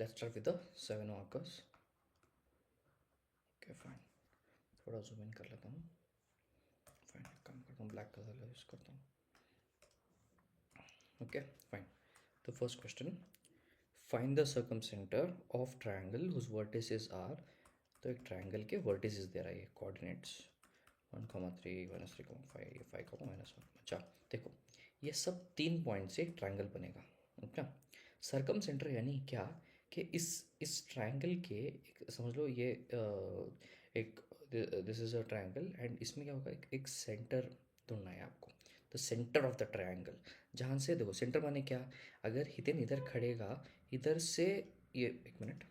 Let's start with the 7 markers. Okay, fine. थोड़ा zoom in कर लेता हूँ. फाइन, काम करता हूँ, ब्लैक कलर यूज़ करता हूँ. Okay, fine. The first question, find the circumcenter of triangle whose vertices are. तो एक ट्रायंगल के वर्टिसेस दे रहा है, ये कोऑर्डिनेट्स 1,3 -3,5 5,-1. अच्छा देखो, ये सब 3 पॉइंट से एक ट्रायंगल बनेगा. ओके, सरकम सेंटर यानी क्या कि इस ट्रायंगल के समझ लो ये एक this is a triangle and इसमें क्या होगा, एक सेंटर ढूंढना है आपको. The centre of the triangle, जहाँ से देखो सेंटर माने क्या, अगर हितेन इधर खड़ेगा, इधर से ये एक मिनट,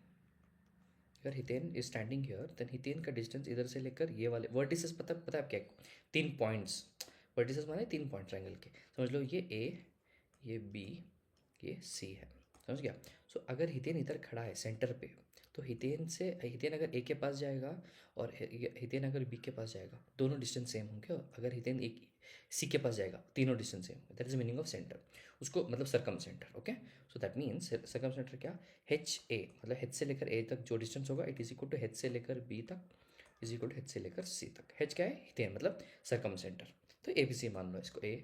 अगर Hiten is standing here then Hiten का डिस्टेंस इधर से लेकर ये वाले वर्टिसेस, पता है क्या, 3 पॉइंट्स. वर्टिसेस माने 3 पॉइंट ट्रायंगल के. समझ लो ये ए, ये बी, ये सी है. समझ गया. सो अगर हितेन इधर खड़ा है सेंटर पे, तो हितेन अगर ए के पास जाएगा और हितेन अगर बी के पास जाएगा, दोनों डिस्टेंस सेम होंगे. और अगर हितेन एक सी के पास जाएगा, तीनों distance same. That is meaning of centre, उसको मतलब circumcentre. Okay, so that means circumcentre क्या, एच ए, मतलब हेच से लेकर ए तक जो डिस्टेंस होगा it is equal to H से लेकर बी तक इज इक्वल टू हेच से लेकर सी तक. हेच क्या है, हितेन मतलब सरकम सेंटर. तो ए बी सी मान लो इसको, ए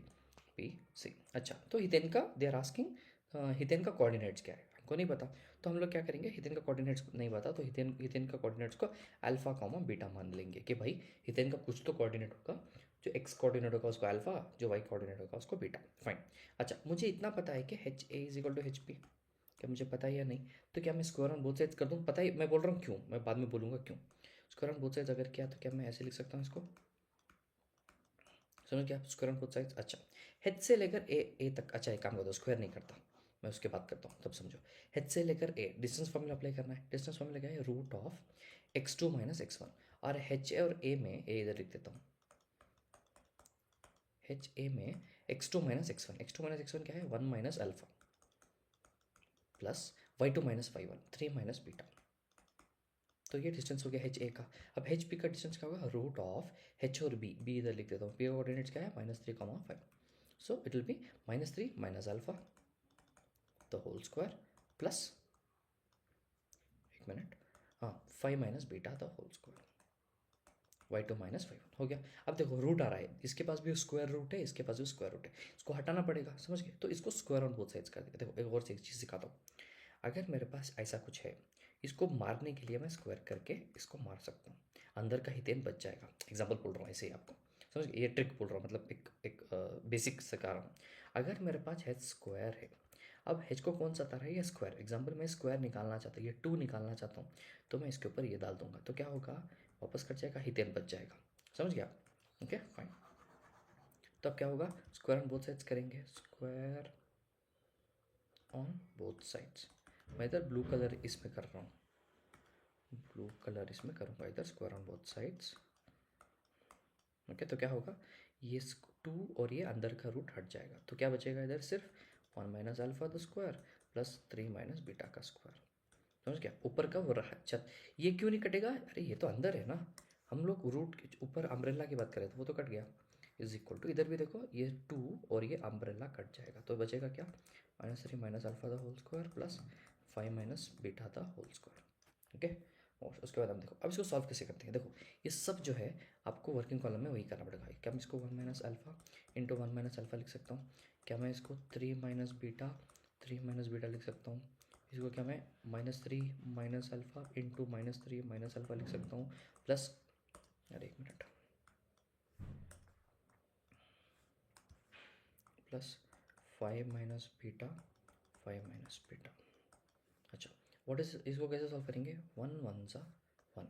बी सी. अच्छा, तो हितेन का दे आर आस्किंग हितेन का कोऑर्डिनेट्स क्या है, हमको नहीं पता. तो हम लोग क्या करेंगे, हितेन का कोऑर्डिनेट्स नहीं पता तो हितेन का कोऑर्डिनेट्स को अल्फा कॉमा बीटा मान लेंगे कि भाई हितेन का कुछ तो कोऑर्डिनेट होगा, जो एक्स कोऑर्डिनेट होगा उसको अल्फा, जो वाई कोऑर्डिनेट होगा उसको बीटा. फाइन. अच्छा, मुझे इतना पता है कि H A is equal to H P, क्या मुझे पता है या नहीं. तो क्या मैं स्क्वायर ऑन बोथ साइड्स कर दूँ, पता ही मैं बोल रहा हूँ क्यों, मैं बाद में बोलूँगा क्यों. स्क्वायर ऑन बोथ साइड्स अगर क्या, तो क्या मैं ऐसे लिख सकता हूँ इसको, समझ क्या, स्क्वायर ऑन बोथ साइड्स. अच्छा, हेड से लेकर ए तक. अच्छा, एक काम कर दो, स्क्वायर नहीं करता मैं, उसके बाद करता हूँ तब समझो. हेड से लेकर ए डिस्टेंस फॉर्मूला अप्लाई करना है. डिस्टेंस फॉर्मूला क्या है, root of x2 minus x1. और एच ए और ए में, ए इधर लिख देता हूँ, एच ए में x2 minus x1. x2 minus x1 क्या है, 1 माइनस अल्फा प्लस y2 माइनस y1 3 माइनस बीटा. तो ये डिस्टेंस हो गया एच ए का. अब एच बी का डिस्टेंस क्या होगा, रूट ऑफ एच और बी. बी इधर लिख देता हूँ, बी का कोऑर्डिनेट्स क्या है, -3,5. So it will be -3 minus alpha the whole square plus, एक मिनट, हाँ, 5 minus beta the whole square, y2 माइनस y1 हो गया. अब देखो रूट आ रहा है, इसके पास भी स्क्वायर रूट है, इसके पास भी स्क्वायर रूट है, इसको हटाना पड़ेगा. समझ गए. तो इसको स्क्वायर ऑन बोथ साइड्स कर दिया. देखो एक और चीज़ सिखाता हूँ. अगर मेरे पास ऐसा कुछ है, इसको मारने के लिए मैं स्क्वायर करके इसको मार सकता हूँ, अंदर का हितेन बच जाएगा. एग्जाम्पल बोल रहा हूँ ऐसे ही आपको, समझ गए, ये ट्रिक बोल रहा हूँ, मतलब एक बेसिक सिखा रहा हूँ. अगर मेरे पास एच स्क्वायर है, अब एच को कौन सा तारा है, ये स्क्वायर. एग्जाम्पल मैं स्क्वायर निकालना चाहता हूँ, ये 2 निकालना चाहता हूँ, तो मैं इसके ऊपर ये डाल दूंगा. तो क्या होगा, वापस कट जाएगा, हितेन बच जाएगा. समझ गया. Okay fine. तो अब क्या होगा, स्क्वायर ऑन बोथ साइड्स करेंगे, स्क्वायर ऑन बोथ साइड्स. मैं इधर ब्लू कलर इसमें कर रहा हूँ, ब्लू कलर इसमें करूँगा, इधर square on both sides. Okay, तो क्या होगा, ये 2 और ये अंदर का रूट हट जाएगा. तो क्या बचेगा इधर, सिर्फ 1 minus alpha the square plus 3 minus beta का स्क्वायर. समझ गया. ऊपर का हो रहा है छत, ये क्यों नहीं कटेगा, अरे ये तो अंदर है ना, हम लोग रूट के ऊपर अम्ब्रेला की बात करें तो वो तो कट गया. इज इक्वल टू, इधर भी देखो ये 2 और ये अम्ब्रेला कट जाएगा, तो बचेगा क्या, -3 minus alpha the whole square plus 5 minus beta the whole square. Okay, और उसके बाद हम देखो अब इसको सॉल्व कैसे करते हैं. देखो ये सब जो है आपको वर्किंग कॉलम में वही करना पड़ेगा. क्या मैं इसको 1 minus alpha into 1 minus alpha लिख सकता हूँ, क्या मैं इसको 3 माइनस बीटा लिख सकता हूँ, इसको क्या मैं -3 minus alpha into -3 minus alpha लिख सकता हूँ, प्लस, अरे एक minute, plus 5 minus beta 5 minus beta. अच्छा, व्हाट इज, इसको कैसे सॉल्व करेंगे, 1 1 सा 1,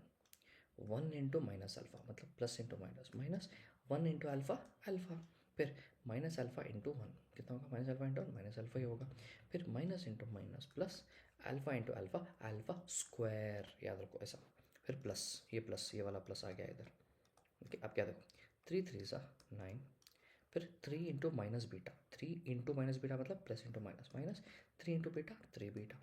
1 इंटू माइनस अल्फा मतलब plus into minus, minus 1 into alpha alpha, फिर माइनस अल्फा इंटू 1 कितना होगा, minus alpha into 1 minus alpha ही होगा, फिर minus into minus plus alpha into alpha alpha square, याद रखो ऐसा, फिर प्लस ये वाला प्लस आ गया इधर. ओके, अब क्या देखो, 3 3 सा 9, फिर 3 into minus beta, 3 into minus beta मतलब plus into minus, minus 3 into beta 3 beta,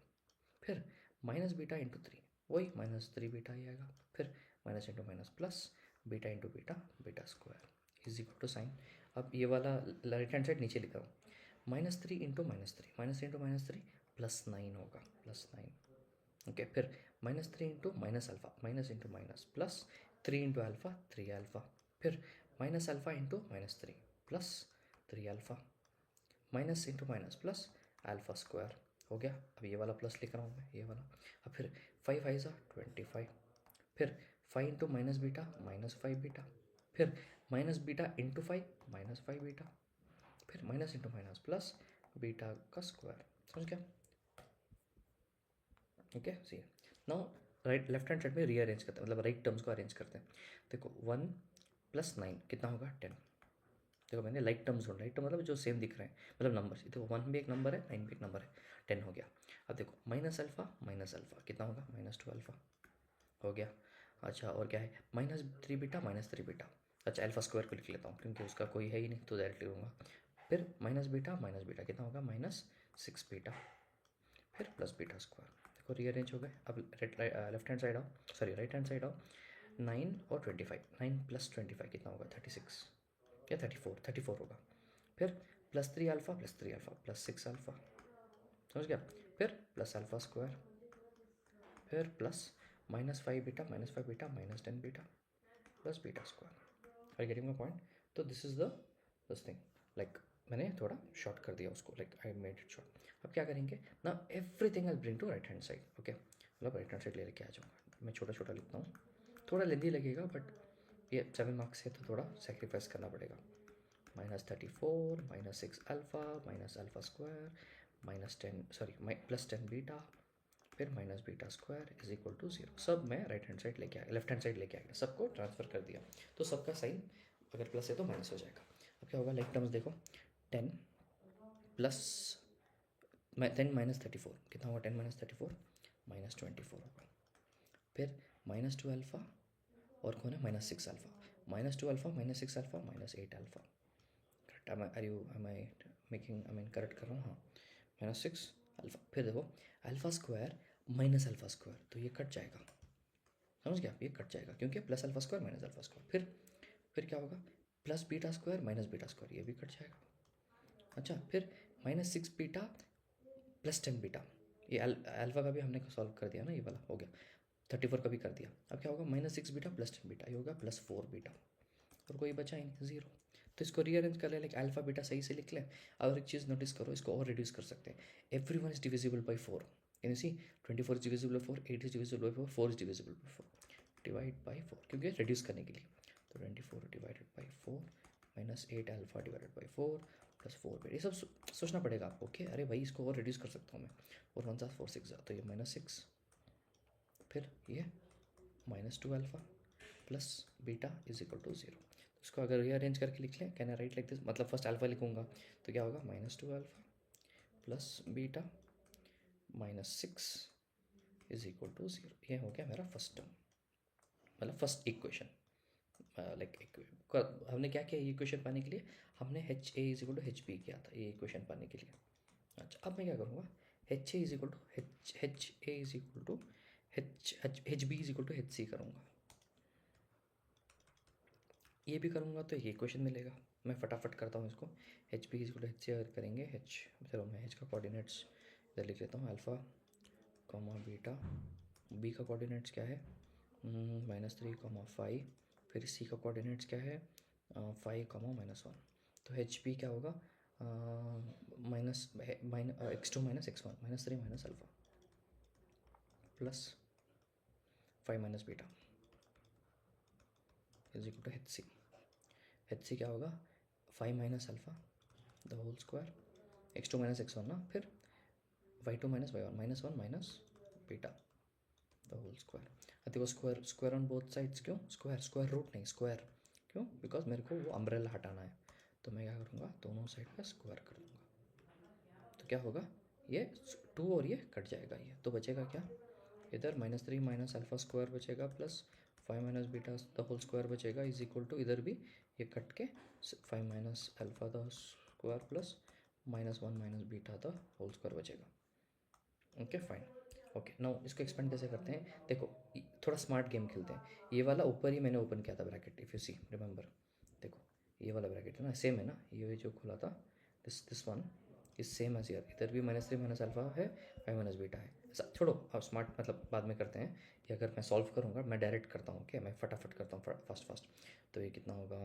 फिर माइनस बीटा इंटू 3, वही -3 बीटा ही आएगा, फिर minus into minus plus beta into beta beta square is equal to sign. अब ये वाला राइट हैंड साइड नीचे लिख रहा हूँ, -3 इंटू -3 -3 इंटू -3 +9 होगा, +9 ओके, फिर -3 into minus alpha, minus into minus, plus 3 into alpha 3 alpha, फिर minus alpha into -3 plus 3 alpha, minus into minus plus alpha square. हो गया। अब ये वाला प्लस लिख रहा हूँ मैं, ये वाला। अब फिर 5 5 25, फिर 5 इंटू माइनस बीटा -5 बीटा, फिर माइनस बीटा इंटू 5 -5 बीटा, फिर minus into minus plus beta का स्क्वायर। समझ गया? Okay, see now right left hand side में रीअरेंज करते हैं, मतलब राइट टर्म्स को अरेंज करते हैं। देखो 1 + 9 कितना होगा 10। देखो मैंने लाइक टर्म्स ढूंढ, राइट टर्म मतलब जो सेम दिख रहे हैं, मतलब नंबर। देखो 1 भी एक नंबर है, 9 भी एक नंबर है, 10 हो गया। अब देखो माइनस अल्फा कितना होगा -2 अल्फा। हो गया। अच्छा, और क्या है -3 बीटा -3 बीटा। अच्छा, अल्फा स्क्वायर को लिख लेता हूँ क्योंकि उसका कोई है ही नहीं तो डायरेक्टली लूँगा। फिर माइनस बीटा कितना होगा -6 बीटा, फिर प्लस बीटा स्क्वायर। देखो रीअरेंज हो गए। अब लेफ्ट हैंड साइड आओ, सॉरी राइट हैंड साइड आओ। 9 और 25, 9 + 25 कितना होगा 36 या 34 होगा। फिर +3 अल्फा +6 अल्फा। समझ गया? फिर प्लस अल्फा स्क्वायर, फिर plus -5 beta -10 beta plus beta square. Are getting my point? तो this is the this thing, like मैंने थोड़ा शॉर्ट कर दिया उसको, like I made it short. अब क्या करेंगे ना, everything I bring to right hand side. Okay, मतलब राइट हैंड साइड ले लेके आ जाऊँगा। मैं छोटा छोटा लिखता हूँ, थोड़ा लेंदी लगेगा बट ये 7 मार्क्स है तो थोड़ा सेक्रीफाइस करना पड़ेगा। -34 -6 alpha minus alpha square -10 sorry +10 beta, फिर minus beta square is equal to 0। सब मैं राइट हैंड साइड लेके आ गया, लेफ्ट हैंड साइड लेके आ गया, सबको ट्रांसफर कर दिया। तो सबका साइन अगर प्लस है तो माइनस हो जाएगा। अब क्या होगा, लाइक टर्म्स देखो 10 प्लस 10 -34 कितना होगा 10 - 34 -24 होगा। फिर -2 अल्फा और कौन है -6 alpha, -2 alpha -6 alpha -8 alpha. Correct? Am I making, I mean correct कर रहा हूँ? हाँ, -6 अल्फा। फिर देखो alpha square minus alpha square, तो ये कट जाएगा। समझ गया? ये कट जाएगा क्योंकि plus alpha square minus alpha square. फिर क्या होगा, plus beta square minus beta square, ये भी कट जाएगा। अच्छा, फिर -6 बीटा +10 बीटा, ये अल्फा का भी हमने सॉल्व कर दिया ना, ये वाला हो गया। 34 का भी कर दिया। अब क्या होगा -6 बीटा +10 बीटा, ये होगा +4 बीटा, और कोई बचा ही नहीं, 0। तो इसको रीअरेंज कर ले, लाइक अल्फा बीटा सही से लिख लें। और एक चीज़ नोटिस करो, इसको और रिड्यूस कर सकते हैं। Every one is divisible by 4। Can you see 24 is divisible by 4, 8 is divisible by 4, 4 is divisible by 4, divide by 4, क्योंकि रिड्यूस करने के लिए। तो 24 divided by 4 -8 alpha divided by 4 +4 ये सब सोचना पड़ेगा आपको। ओके, अरे भाई इसको और रिड्यूस कर सकता हूँ मैं। 4 1 4 6 तो ये -6, फिर ये -2 alpha plus beta is equal to 0। इसको अगर रीअरेंज करके लिख लें, can I write like this, मतलब फर्स्ट अल्फा लिखूंगा तो क्या होगा -2 alpha plus beta -6 is equal to 0। ये हो गया मेरा फर्स्ट टर्म, मतलब फर्स्ट इक्वेशन। लाइक हमने क्या किया, ये इक्वेशन पाने के लिए हमने HA is equal to HB किया था, ये इक्वेशन पाने के लिए। अच्छा, अब मैं क्या करूँगा, HA is equal to HA is equal to HB is equal to HC करूँगा। ये भी करूँगा तो ये इक्वेशन मिलेगा। मैं फटाफट करता हूँ इसको। HB is equal to HC अगर करेंगे, चलो मैं H का कोऑर्डिनेट्स इधर लिख लेता हूँ, अल्फ़ा कॉमा बीटा। B का कोऑर्डिनेट्स क्या है -3 5, फिर C का कोऑर्डिनेट्स क्या है 5 -1। तो HB क्या होगा x2 - x1 -3 alpha plus 5 beta is equal to HC। HC क्या होगा 5 alpha the whole square, x2 - x1 ना, फिर y2 - y1 -1 beta the whole square. देखो स्क्वायर ऑन बोथ साइड्स, क्यों स्क्वायर रूट नहीं, स्क्वायर क्यों, बिकॉज मेरे को वो अम्ब्रेला हटाना है। तो मैं क्या करूँगा, दोनों साइड का स्क्वायर कर दूँगा। तो क्या होगा, ये 2 और ये कट जाएगा, ये तो बचेगा क्या, इधर -3 अल्फा स्क्वायर बचेगा plus 5 beta the whole square बचेगा इज इक्वल टू, इधर भी ये कट के 5 alpha the square plus -1 beta the whole square बचेगा। Okay fine. ओके, नाउ इसको एक्सपेंड कैसे करते हैं, देखो थोड़ा स्मार्ट गेम खेलते हैं। ये वाला ऊपर ही मैंने ओपन किया था bracket, if you see remember. देखो ये वाला ब्रैकेट है ना, सेम है ना, ये जो खुला था this one is same as here, इधर भी -3 अल्फा है, 5 बीटा है। छोड़ो, अब स्मार्ट मतलब बाद में करते हैं। ये अगर मैं सॉल्व करूँगा, मैं डायरेक्ट करता हूँ, ओके, मैं फटाफट करता हूँ फास्ट फास्ट। तो ये कितना होगा,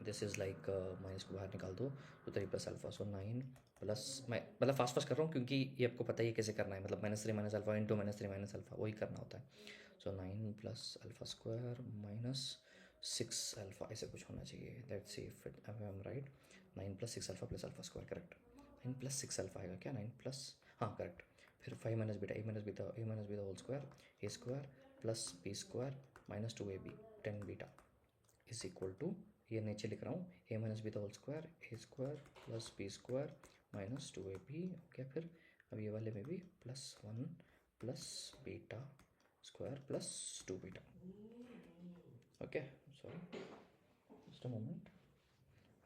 दिस इज़ लाइक माइनस को बाहर निकाल दो तो 3 प्लस अल्फा, सो 9 प्लस, मैं मतलब फास्ट फास्ट कर रहा हूँ क्योंकि ये आपको पता ही है कैसे करना है, मतलब -3 minus alpha into -3 minus alpha वही करना होता है। So 9 plus alpha square minus 6 alpha, ऐसे कुछ होना चाहिए। Let's see if I am right. 9 plus 6 alpha plus alpha square, correct. 9 plus 6 alpha आएगा क्या, 9 प्लस, हाँ करेक्ट। फिर 5 minus beta, A minus beta whole square, A square plus B square minus 2ab 10 beta is equal to, ये नीचे लिख रहा हूँ, A minus B the whole square, A square plus B square minus 2ab, okay. फिर अब ये वाले में भी +1 plus beta square plus 2 beta, okay, sorry just a moment,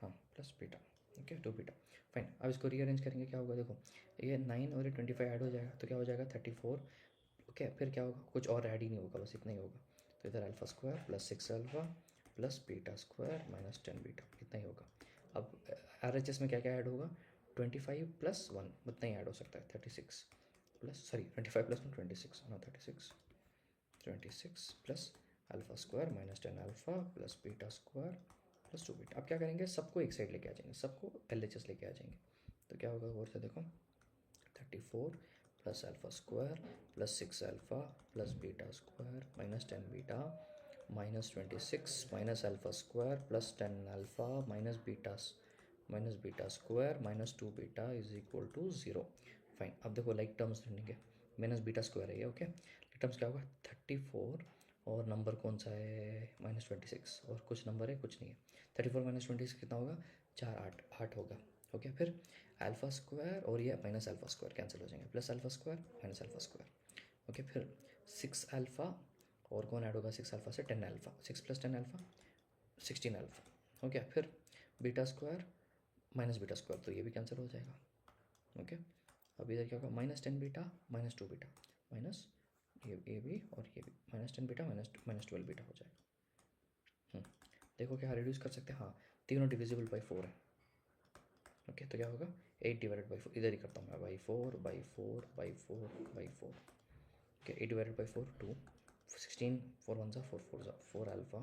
हाँ plus beta, okay 2 beta, fine. अब इसको रीअरेंज करेंगे, क्या होगा देखो, ये 9 और ये 25 ऐड हो जाएगा तो क्या हो जाएगा 34, ओके। फिर क्या होगा, कुछ और ऐड ही नहीं होगा, बस इतना ही होगा। तो इधर alpha square plus 6 alpha plus beta square minus 10 beta, इतना ही होगा। अब RHS में क्या क्या ऐड होगा, 25 प्लस 1 उतना ही ऐड हो सकता है, 36 प्लस, सॉरी 25 प्लस 1 26, हाँ 26 plus alpha square minus 10 alpha plus beta square plus 2 beta. अब क्या करेंगे, सबको एक साइड लेके आ जाएंगे, सबको LHS लेके आ जाएंगे। तो क्या होगा, और से देखो, 34 plus alpha square plus 6 alpha plus beta square minus 10 beta minus 26 minus alpha square plus 10 alpha minus beta square minus 2 beta is equal to 0। Fine, अब देखो लाइक टर्म्स ढूंढेंगे, माइनस बीटा स्क्वायर है ये, ओके। लाइक टर्म्स क्या होगा, 34 और number कौन सा है -26, और कुछ नंबर है कुछ नहीं है। 34 माइनस 26 कितना होगा, 4 8 होगा, ओके। फिर अल्फा स्क्वायर और ये माइनस अल्फा स्क्वायर कैंसिल हो जाएंगे, plus alpha square minus alpha square, okay. फिर 6 अल्फा और कौन ऐड होगा 6 अल्फा से, 10 alpha, 6 plus 10 alpha 16 alpha, okay. फिर beta square minus beta square, तो ये भी कैंसिल हो जाएगा, ओके। अब इधर क्या होगा, -10 बीटा माइनस 2 बीटा माइनस ये भी और ये भी, -10 बीटा माइनस 12 बीटा हो जाएगा। देखो क्या रिड्यूस कर सकते हैं, हाँ तीनों डिविजिबल बाई 4 है, ओके। तो क्या होगा 8 डिवाइडेड बाई 4, इधर ही करता हूँ मैं, by 4 by 4 by 4 by 4, okay. 8 divided by 4 2, 16 4 1 ज़ा 4 4 ज़ा 4 अल्फा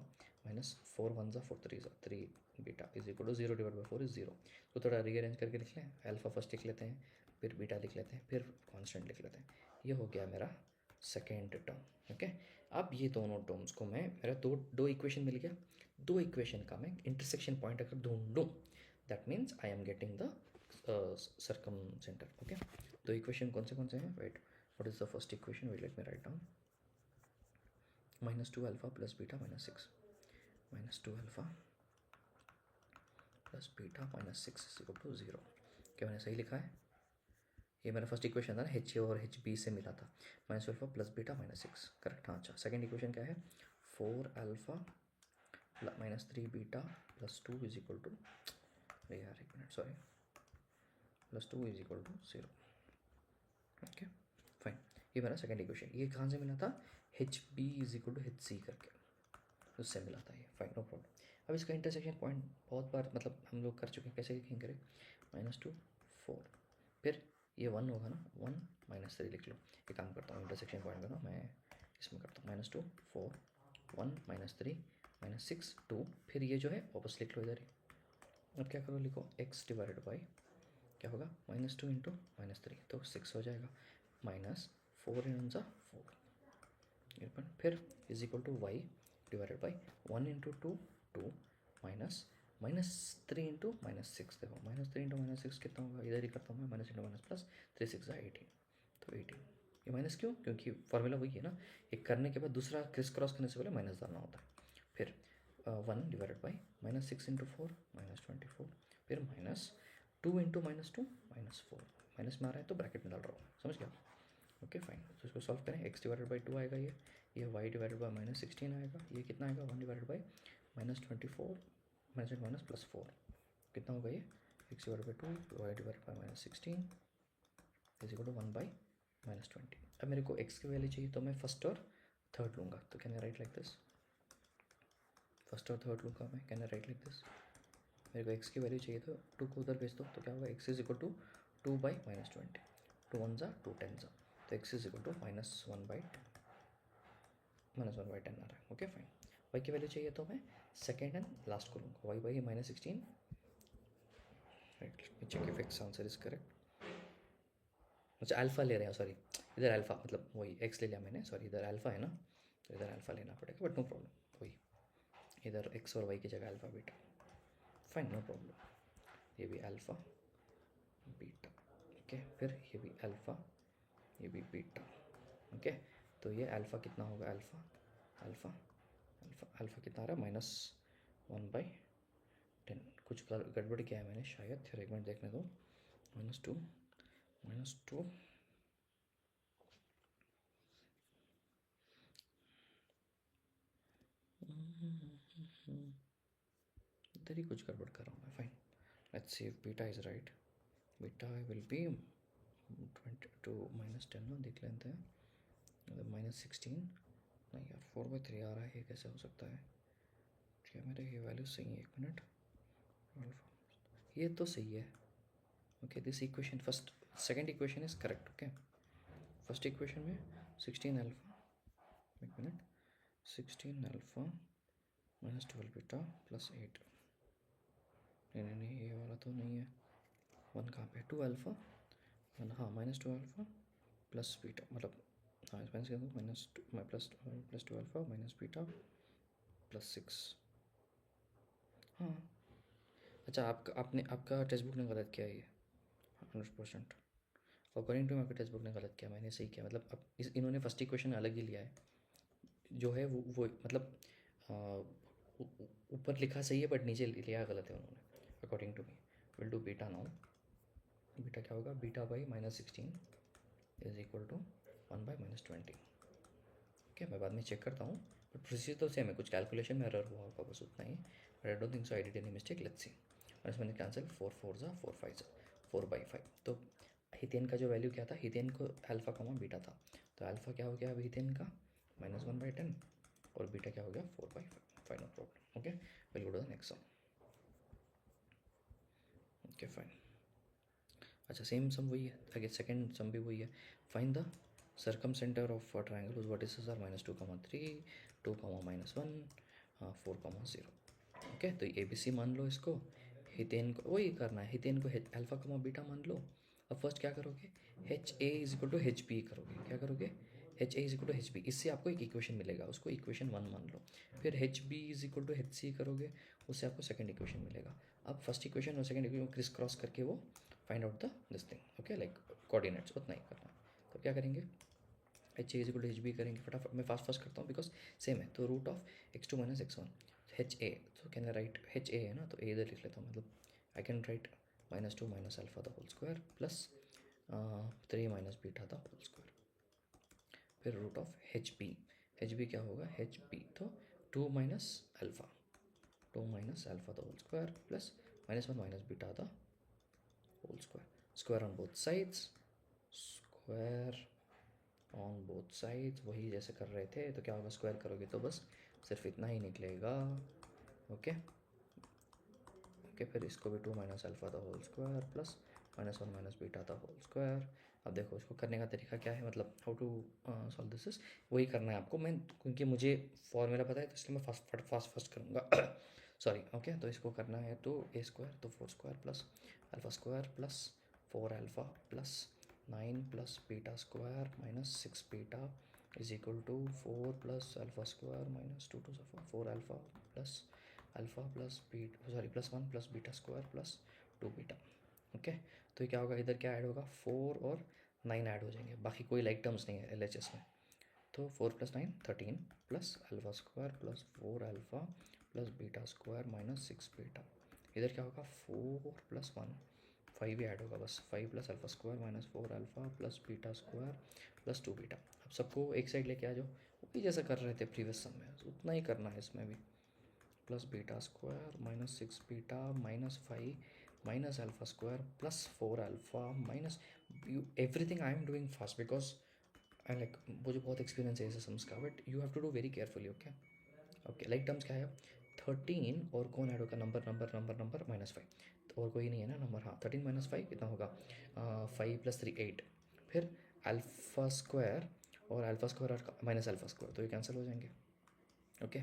माइनस 4 1 ज़ा 4 3 ज़ा 3 beta is equal to 0 divide by 4 is 0। तो थोड़ा रीअरेंज करके लिख लें, अल्फा फर्स्ट लिख लेते हैं, फिर बीटा लिख लेते हैं, फिर कॉन्स्टेंट लिख लेते हैं। ये हो गया मेरा सेकेंड टर्म, ओके। अब ये दोनों टर्म्स को मैं, मेरा दो इक्वेशन मिल गया, दो इक्वेशन का मैं इंटरसेक्शन पॉइंट अगर ढूंढूँ, that means I am getting the circumcenter, okay. तो इक्वेशन कौन से हैं, wait, what is the first equation, wait let me write down, -2 alpha plus beta minus 6, -2 alpha plus beta minus 6 is equal to 0। क्या मैंने सही लिखा है, ये मेरा फर्स्ट इक्वेशन था ना, HA और HB से मिला था, -2 alpha plus beta minus 6, correct, हाँ। अच्छा, सेकेंड इक्वेशन क्या है, 4 alpha -3 beta plus 2 is equal to, यार एक minute sorry, +2 is equal to 0, okay fine. ये मेरा सेकेंड इक्वेशन, ये कहाँ से मिला था, HB is equal to HC करके, उससे मिला था ये, फाइन नो प्रॉब्लम। अब इसका इंटरसेक्शन पॉइंट बहुत बार मतलब हम लोग कर चुके हैं, कैसे लिखेंगे, -2 4, फिर ये 1 होगा ना, 1 -3 लिख लो। ये काम करता हूँ, इंटरसेक्शन पॉइंट का ना मैं इसमें करता हूँ, -2 4 1 -3 -6 2, फिर ये जो है वापस लिख लो इधर ही। अब क्या करो, लिखो x डिवाइडेड बाई, क्या होगा, -2 इंटू -3 तो 6 हो जाएगा, -4 इन ज़ा 4, फिर is equal to y divided by 1 into 2 2 minus -3 into -6, देखो -3 इंटू -6 कितना होगा, इधर ही करता हूँ मैं, माइनस इंटू माइनस प्लस 3 6 18, तो 18। ये माइनस क्यों, क्योंकि फार्मूला वही है ना, एक करने के बाद दूसरा क्रिस क्रॉस करने से पहले माइनस डालना होता है। फिर 1 डिवाइडेड बाई -6 इंटू 4 -24, फिर -2 इंटू -2 -4, माइनस में आ रहा है तो ब्रैकेट में डाल रहा हूँ, समझ गया, ओके फाइन। तो इसको सॉल्व करें, x डिवाइडेड बाई 2 आएगा, ये y डिवाइडेड बाई -16 आएगा, ये कितना आएगा 1 डिवाइडेड बाई -24 माइनस +4, कितना होगा ये, x divided by 2 y divided by -16 is equal to 1 by -20। अब मेरे को x की वैल्यू चाहिए तो मैं फर्स्ट और थर्ड लूँगा, तो can I write like this, first और थर्ड लूँगा मैं, can I write like this. मेरे को x की वैल्यू चाहिए तो 2 को उधर भेज दो, तो क्या होगा, x is equal to 2 by -20, 2 1 ज़ा 2 10 ज़ा, तो x इज इक्वल टू -1/10 आ रहा है। ओके फाइन, y की वैल्यू चाहिए तो मैं सेकेंड एंड लास्ट को लूँगा, y by -16, right. Let me check if x answer is correct. अच्छा अल्फ़ा ले रहे हैं, सॉरी इधर अल्फ़ा मतलब वही x ले लिया मैंने, सॉरी इधर अल्फ़ा है ना, तो इधर अल्फ़ा लेना पड़ेगा, बट नो प्रॉब्लम, वही इधर x और y की जगह alpha beta, fine no problem. ये भी अल्फ़ा बीटा, ओके, फिर ये भी अल्फ़ा, ये भी बीटा, ओके। तो ये अल्फ़ा कितना होगा, अल्फ़ा अल्फ़ा अल्फ़ा अल्फ़ा कितना आ रहा है, -1/10। कुछ गड़बड़ किया है मैंने शायद, फिर एक मिनट देखने दो, -2 -2 इधर ही कुछ गड़बड़ कर रहा हूँ मैं, fine. Let's see if beta is right, beta will be 22 -10 ना, देख लेते हैं, -16 नहीं यार, 4/3 आ रहा है, ये कैसे हो सकता है, क्या मेरे ये वैल्यू सही है, एक मिनट, ये तो सही है, okay. This equation first second equation is correct, okay. First equation में 16 अल्फ़ा, एक मिनट, 16 अल्फ़ा -12 बीटा +8, नहीं ये वाला तो नहीं है, 1 कहाँ पे, 2 अल्फ़ा 1, हाँ -2 अल्फ़ा प्लस बीटा, मतलब हाँ माइनस क्या, +2 अल्फ़ा माइनस बीटा +6, हाँ। अच्छा आपका आपने आपका टेक्स्ट बुक ने गलत किया ये 100%, अकॉर्डिंग टू आपके टेक्स्ट बुक ने गलत किया, मैंने सही किया, मतलब अब इन्होंने फर्स्ट इक्वेशन अलग ही लिया है, जो है वो मतलब ऊपर लिखा सही है बट नीचे लिया गलत है उन्होंने, according to me. Will do beta now, beta क्या होगा, beta by -16 is equal to 1/-20, okay. मैं बाद में चेक करता हूँ, बट प्रोसीजर तो सेम है, कुछ कैलकुलेशन में एरर हुआ होगा बस उतना ही, but I don't think so I did any mistake, let's see. और इसमें कैंसिल, 4 4 ज़ा 4 5 ज़ा 4/5, तो हीथेन का जो वैल्यू क्या था, हीथेन को अल्फ़ा कमा बीटा था, तो अल्फ़ा क्या हो गया अब हीथेन का -1/10, और बीटा क्या हो गया 4/5, fine no problem, okay. Will go to the next sum, okay fine. अच्छा सेम सम वही है, आगे सेकंड सम भी वही है, find the circumcentre of triangle whose vertices are -2,3 2, -1 4,0, okay. तो ए बी सी मान लो इसको, हितेन को वही करना है, हितेन को अल्फ़ा कमा बीटा मान लो। अब फर्स्ट क्या करोगे, H A is equal to H B करोगे, क्या करोगे, H A is equal to H B, इससे आपको एक इक्वेशन मिलेगा, उसको इक्वेशन 1 मान लो। फिर H B is equal to H C करोगे, उससे आपको सेकंड इक्वेशन मिलेगा। अब फर्स्ट इक्वेशन और सेकंड इक्वेशन क्रिस क्रॉस करके वो find out the this thing, okay, like coordinates, उतना ही करना है। तो क्या करेंगे, H A is equal to H B करेंगे, फटाफट मैं फास्ट करता हूँ बिकॉज सेम है, तो √(x2 - x1) एच ए, तो can I write, H A है ना, तो ए इधर लिख लेता हूँ, मतलब I can write -2 - alpha the whole square plus 3 - beta the whole square, फिर √(h b), एच बी क्या होगा, एच बी तो 2 - alpha, 2 - alpha the whole square plus -1 - beta the whole square, square on both sides, square on both sides, वही जैसे कर रहे थे, तो क्या होगा, स्क्वायर करोगे तो बस सिर्फ इतना ही निकलेगा, ओके ओके। फिर इसको भी 2 - alpha the whole square plus -1 - beta the whole square. अब देखो इसको करने का तरीका क्या है, मतलब how to solve this is, वही करना है आपको, मैं क्योंकि मुझे फॉर्मूला पता है तो इसलिए मैं फास्ट करूँगा सॉरी, ओके। तो इसको करना है तो ए स्क्वायर, तो 4 square plus alpha square plus 4 alpha plus 9 plus beta square -6 beta is equal to 4 plus alpha square -2 2 4 alpha plus beta, sorry +1 plus beta square plus 2 beta, okay. तो ये क्या होगा, इधर क्या ऐड होगा, 4 और 9 ऐड हो जाएंगे, बाकी कोई लाइक टर्म्स नहीं है LHS में, तो 4 + 9 13 plus alpha square plus 4 alpha plus beta square -6 beta, इधर क्या होगा 4 + 1 5 ही ऐड होगा, बस 5 plus alpha square -4 alpha plus beta square plus 2 beta. अब सबको एक साइड लेके आ जाओ, वही जैसा कर रहे थे प्रीवियस सम में, उतना ही करना है इसमें भी, plus beta square -6 beta -5 alpha square plus 4 alpha minus, everything I am doing fast because I like, मुझे बहुत एक्सपीरियंस है ऐसे सम्स का, but you have to do very carefully, okay okay. Like terms क्या है, 13 और कौन ऐड होगा, नंबर -5, तो और कोई नहीं है ना नंबर, हाँ 13 - 5 कितना होगा, 5 + 3 8, फिर अल्फ़ा स्क्वायर और अल्फ़ा स्क्वायर और माइनस अल्फ़ा स्क्वायर, तो ये कैंसिल हो जाएंगे। ओके,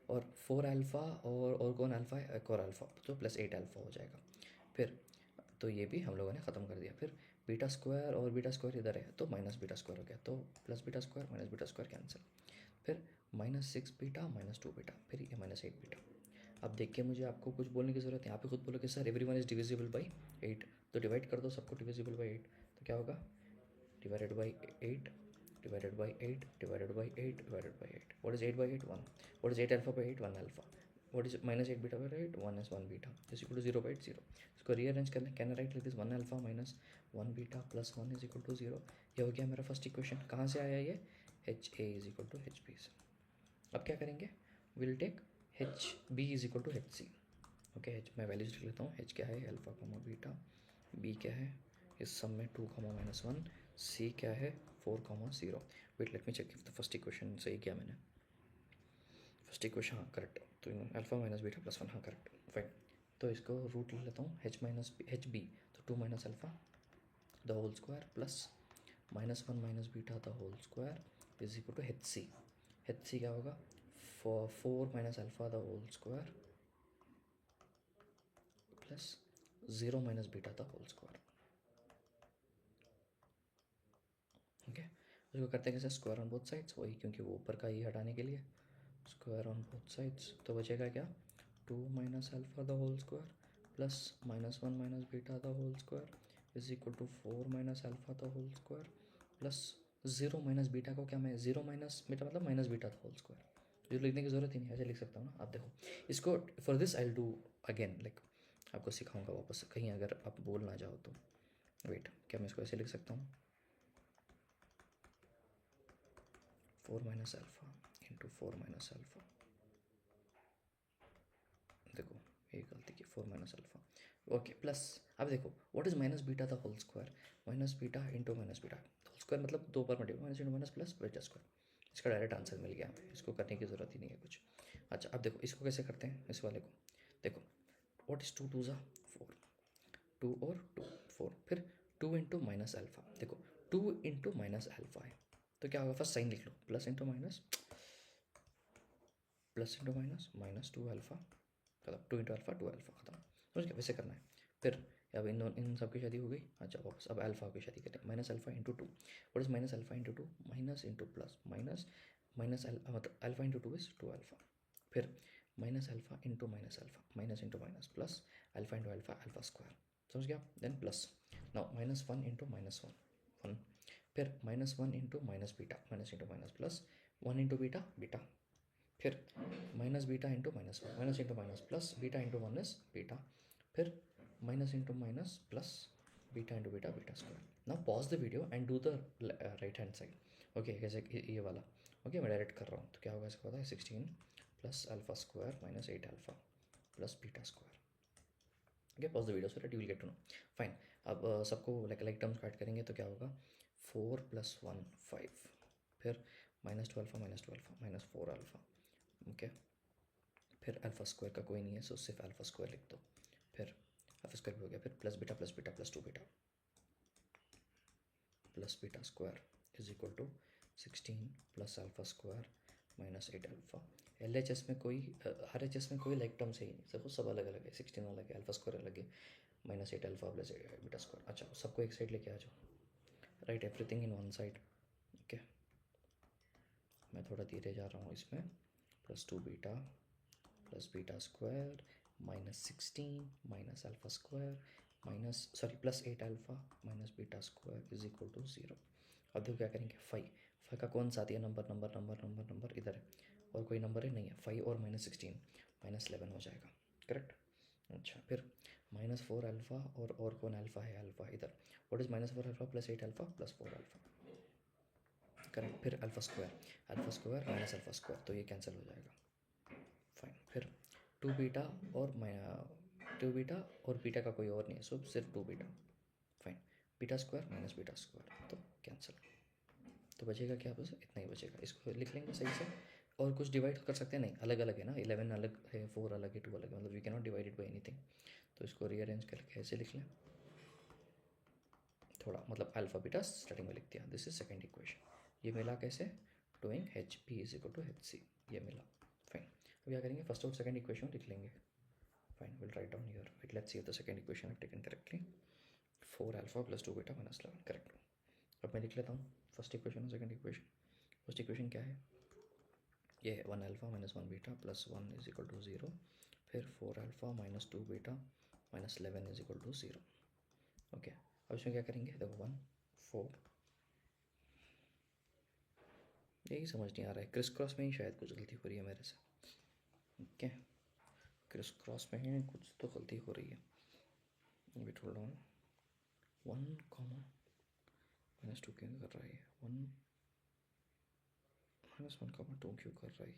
और 4 अल्फ़ा और कौन अल्फ़ा है, एक और अल्फ़ा, तो प्लस 8 अल्फ़ा हो जाएगा। फिर तो ये भी हम लोगों ने ख़त्म कर दिया। फिर बीटा स्क्वायर और बीटा स्क्वायर इधर है तो माइनस बीटा स्क्वायर हो गया, तो plus beta square minus beta square cancel. फिर -6 बीटा -2 बीटा, फिर ये -8 बीटा। अब देख के मुझे आपको कुछ बोलने की ज़रूरत है, आप ही खुद बोलो कि sir every one is divisible by 8, तो डिवाइड कर दो सबको डिविजिबल बाई 8, तो क्या होगा, divided by 8 divided by 8 divided by 8 divided by 8. What is 8 by 8? 1. What is 8 alpha by 8? 1 alpha. What is minus 8 beta by 8? 1 is 1 beta is equal to 0 by 8 0. इसको rearrange कर लें, can I write like this 1 alpha minus 1 beta plus 1 is equal to 0. ये हो गया मेरा first equation. कहाँ से आया ये, H A is equal to H B से। अब क्या करेंगे, will take H B is equal to H C. Okay, H मैं वैल्यूज लिख लेता हूँ, एच क्या है अल्फा कमा बीटा, बी क्या है इस सब में 2 -1, सी क्या है 4 0। Wait let me check if the first equation सही किया मैंने। फर्स्ट इक्वेशन हाँ करेक्ट, तो अल्फा माइनस बीटा प्लस 1, हाँ करेक्ट फाइन। तो इसको रूट ले लेता हूँ, एच बी, तो 2 minus alpha the whole square plus -1 minus beta the whole square is equal to H C. H C क्या होगा, 4 minus alpha the whole square plus 0 minus beta the whole square. Okay, उसको करते हैं कैसे, square on both sides, वही क्योंकि वो ऊपर का ही हटाने के लिए स्क्वायर ऑन बोथ साइड्स, तो बचेगा क्या, 2 minus alpha the whole square plus -1 minus beta the whole square is equal to 4 minus alpha the whole square plus 0 minus beta को क्या मैं 0 माइनस बीटा मतलब minus beta the whole square, जो लिखने की ज़रूरत ही नहीं, ऐसे लिख सकता हूँ ना। आप देखो इसको, for this I do again like आपको सिखाऊंगा वापस, कहीं अगर आप बोल ना जाओ तो। वेट, क्या मैं इसको ऐसे लिख सकता हूँ, 4 minus alpha into 4 minus alpha, देखो ये गलती की, 4 माइनस अल्फा। ओके प्लस, अब देखो what is minus beta the whole square, minus beta into minus beta whole square मतलब 2 पर multiply, minus into minus plus beta square. इसका डायरेक्ट आंसर मिल गया हमें, इसको करने की ज़रूरत ही नहीं है कुछ। अच्छा अब देखो इसको कैसे करते हैं, इस वाले को देखो, व्हाट इज 2 2 ज़ा 4, 2 और 2 4, फिर 2 इंटू माइनस अल्फा, देखो 2 इंटू माइनस अल्फा है तो क्या होगा, फर्स्ट साइन लिख लो, plus into minus minus 2 alpha, मतलब 2 इंटू अल्फा 2 अल्फा, खत्म। समझ गया, वैसे करना है। फिर अब इन सब की शादी हो गई। अच्छा वापस अब अल्फा की शादी करते हैं, minus alpha into 2, what is minus alpha into 2, minus into plus minus मतलब अल्फा इंटू 2 इज 2 अल्फा, फिर minus alpha into minus into minus plus alpha into alpha alpha square, समझ गया। देन प्लस नाउ -1 इंटू -1 1, फिर -1 into minus beta minus into minus plus 1 into beta beta, फिर minus beta into -1 minus into minus plus beta into 1 is beta, फिर minus into minus plus beta into beta beta square. Now pause the video and do the right hand side. Okay कैसे, ये वाला okay मैं direct कर रहा हूँ, तो क्या होगा इसका पता है, 16 plus alpha square minus 8 alpha plus beta square. Okay pause the video so that you will get to know. Fine, अब सबको लाइक टर्म्स ऐड करेंगे तो क्या होगा, 4 + 1 5, फिर -2 अल्फा माइनस 4 अल्फा। ओके फिर अल्फा स्क्वायर का कोई नहीं है सो सिर्फ अल्फा स्क्वायर लिख दो, फिर अल्फा स्क्वायर भी हो गया, फिर plus beta plus 2 beta plus beta square is equal to 16 plus alpha square minus 8 alpha. LHS में कोई RHS में कोई लाइक टर्म्स है ही नहीं, देखो सब अलग अलग है, 16 अलग है, अल्फा स्क्वायर अलग है, -8 अल्फा प्लस बीटा स्क्वायर। अच्छा सबको एक साइड लेके आ जाओ, write everything in one side. Okay मैं थोड़ा धीरे जा रहा हूँ इसमें, +2 beta plus beta square -16 minus alpha square plus 8 alpha minus beta square is equal to 0। अब देखो क्या करेंगे, 5 का कौन सा आती है नंबर इधर है, और कोई नंबर है नहीं है, 5 और -16 -11 हो जाएगा, करेक्ट। अच्छा फिर -4 अल्फा और कौन अल्फा है, अल्फा इधर, what is -4 alpha plus 8 alpha plus 4 alpha, correct. फिर alpha square minus alpha square, तो ये कैंसिल हो जाएगा, फाइन। फिर 2 बीटा और 2 बीटा और बीटा का कोई और नहीं है, सो सिर्फ 2 beta, fine. Beta square minus beta square तो कैंसिल, तो बचेगा क्या, बस इतना ही बचेगा। इसको लिख लेंगे सही से, और कुछ डिवाइड कर सकते हैं नहीं, अलग अलग है ना, 11 अलग है, 4 अलग है, 2 अलग है, मतलब we can not divide it by anything, तो इसको रीअरेंज करके ऐसे लिख लें, थोड़ा मतलब अल्फा बीटा स्टार्टिंग में लिख दिया. This is second equation. ये मिला कैसे? Doing H P is equal to H C. ये मिला. फाइन. अब क्या करेंगे? फर्स्ट और सेकेंड इक्वेशन लिख लेंगे. Fine. Will write down here. Wait, let's see if the second equation I taken correctly. 4 alpha plus 2 beta minus 11. Correct. अब मैं लिख लेता हूँ फर्स्ट इक्वेशन और सेकेंड इक्वेशन. फर्स्ट इक्वेशन क्या है? ये है 1 alpha minus 1 beta plus 1 is equal to 0. फिर 4 alpha minus 2 beta minus 11 is equal to 0. Okay. अब इसमें क्या करेंगे? देखो 1 4. यही समझ नहीं आ रहा है. क्रिस क्रॉस में ही शायद कुछ गलती हो रही है मेरे से. ओके. क्रिस क्रॉस में ही कुछ तो गलती हो रही है. Wait hold on. 1 comma minus 2 क्यों कर रहा है? 1 माइनस 1 कॉमा 2 क्यों कर रहा है?